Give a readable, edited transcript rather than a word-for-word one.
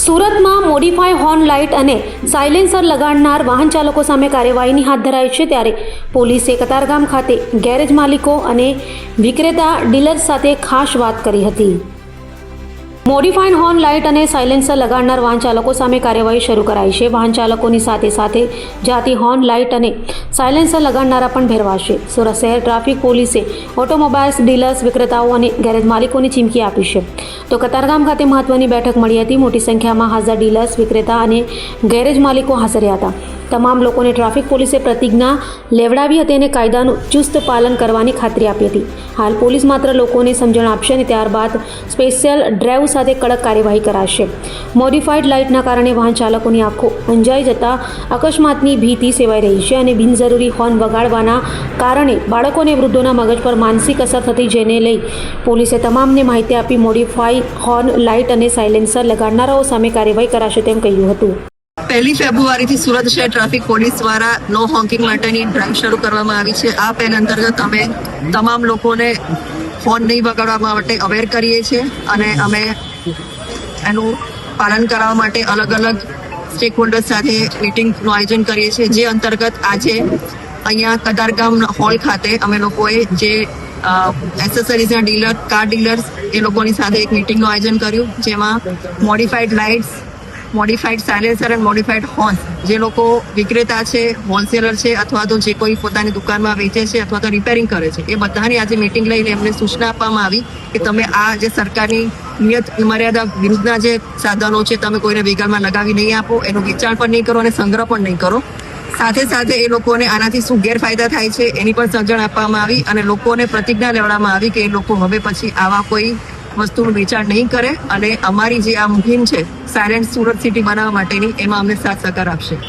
સુરતમાં modify horn light અને silencer લગાડનાર વાહન ચાલકો સામે કાર્યવાહીની હાથ ધરાઈ છે, ત્યારે પોલીસે કતારગામ ખાતે ગેરેજ માલિકો અને વિક્રેતા ડીલર્સ સાથે ખાસ વાત કરી હતી. મોડિફાઈડ હોર્ન લાઇટ અને સાયલેન્સર લગાડનાર વાહન ચાલકો સામે કાર્યવાહી શરૂ કરાઈ છે. વાહન ચાલકોની સાથે સાથે જાતિ હોર્ન લાઇટ અને સાયલેન્સર લગાડનારા પણ ભેરવાશે. સુરત શહેર ટ્રાફિક પોલીસે ઓટોમોબાઇલ્સ ડીલર્સ, વિક્રેતાઓ અને ગેરેજ માલિકોની ચીમકી આપી છે. તો કતારગામ ખાતે મહત્વની બેઠક મળી હતી. મોટી સંખ્યામાં હાજર ડીલર્સ, વિક્રેતા અને ગેરેજ માલિકો હાજર રહ્યા હતા. તમામ લોકોને ટ્રાફિક પોલીસે પ્રતિજ્ઞા લેવડાવી હતી અને કાયદાનું ચુસ્ત પાલન કરવાની ખાતરી આપી હતી. હાલ પોલીસ માત્ર લોકોને સમજણ આપશે અને ત્યારબાદ સ્પેશિયલ ડ્રાઈવ સાથે કડક કાર્યવાહી કરાશે. મોડિફાઈડ લાઇટના કારણે વાહન ચાલકોની આંખો અંજાઈ જતા અકસ્માતની ભીતિ સેવાઈ રહી છે અને બિનજરૂરી હોર્ન વગાડવાના કારણે બાળકો અને વૃદ્ધોના મગજ પર માનસિક અસર થતી, જેને લઈ પોલીસે તમામને માહિતી આપી મોડિફાઈ હોર્ન લાઇટ અને સાયલેન્સર લગાડનારાઓ સામે કાર્યવાહી કરાશે તેમ કહ્યું હતું. 1 ફેબ્રુઆરીથી સુરત શહેર ટ્રાફિક પોલીસ દ્વારા નો હોન્કિંગ માટેની ડ્રાઈવ શરૂ કરવામાં આવી છે. આ પહેલ અંતર્ગત અમે તમામ લોકોને હોર્ન નહીં વગાડવા માટે અવેર કરીએ છીએ અને અમે એનું પાલન કરાવવા માટે અલગ અલગ સ્ટેક હોલ્ડર્સ સાથે મિટિંગનું આયોજન કરીએ છીએ. જે અંતર્ગત આજે અહીંયા કતારગામ હોલ ખાતે અમે લોકોએ જે એસેસરીઝના ડીલર, કાર ડીલર્સ એ લોકોની સાથે એક મિટિંગનું આયોજન કર્યું, જેમાં મોડિફાઈડ લાઇટ્સ, મોડિફાઈડ સાયલેન્સર અને મોડિફાઈડ હોર્ન જે લોકો વિક્રેતા છે, હોલસેલર છે અથવા તો જે કોઈ પોતાની દુકાનમાં વેચે છે અથવા તો રિપેરિંગ કરે છે, એ બધાની આજે મિટિંગ લઈને એમને સૂચના આપવામાં આવી કે તમે આ જે સરકારની નિયત મર્યાદા વિરુદ્ધના જે સાધનો છે તમે કોઈને વેચાણમાં લગાવી નહીં આપો, એનું વેચાણ પણ નહીં કરો અને સંગ્રહ પણ નહીં કરો. સાથે સાથે એ લોકોને આનાથી શું ગેરફાયદા થાય છે એની પણ સમજણ આપવામાં આવી અને લોકોને પ્રતિજ્ઞા લેવડાવવામાં આવી કે એ લોકો હવે પછી આવા કોઈ વસ્તુનું વેચાણ નહીં કરે અને અમારી જે આ મુહિમ છે સાયલેન્ટ સુરત સિટી બનાવવા માટેની, એમાં અમને સાથ સહકાર આપશે.